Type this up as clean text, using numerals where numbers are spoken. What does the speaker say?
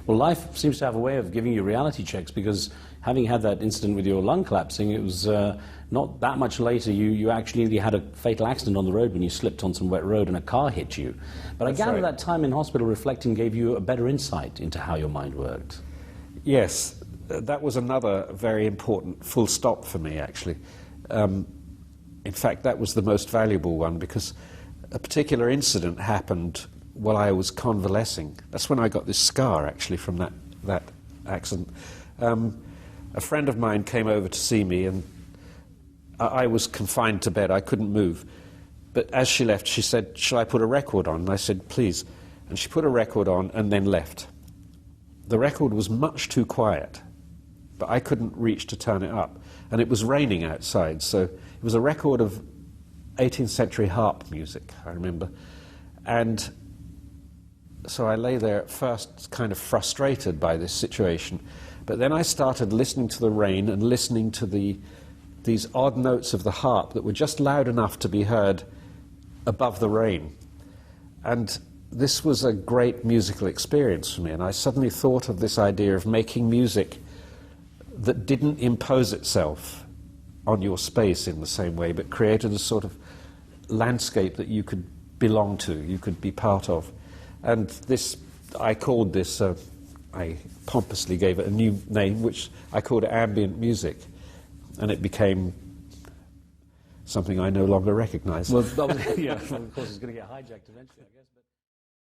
Well, life seems to have a way of giving you reality checks, because having had that incident with your lung collapsing, it was not that much later you actually had a fatal accident on the road when you slipped on some wet road and a car hit you. But I gather that time in hospital reflecting gave you a better insight into how your mind worked. Yes, that was another very important full stop for me, actually. In fact, that was the most valuable one, because a particular incident happened while I was convalescing. That's when I got this scar, actually, from that accident. A friend of mine came over to see me, and I was confined to bed. I couldn't move. But as she left, she said, "Shall I put a record on?" And I said, "Please." And she put a record on and then left. The record was much too quiet, but I couldn't reach to turn it up. And it was raining outside, so it was a record of 18th century harp music, I remember. And so I lay there at first kind of frustrated by this situation, but then I started listening to the rain and listening to these odd notes of the harp that were just loud enough to be heard above the rain. And this was a great musical experience for me, and I suddenly thought of this idea of making music that didn't impose itself on your space in the same way, but created a sort of landscape that you could belong to, you could be part of. And this, I called this, I pompously gave it a new name, which I called ambient music, and it became something I no longer recognize. Well, yeah, of course it's going to get hijacked eventually, I guess. But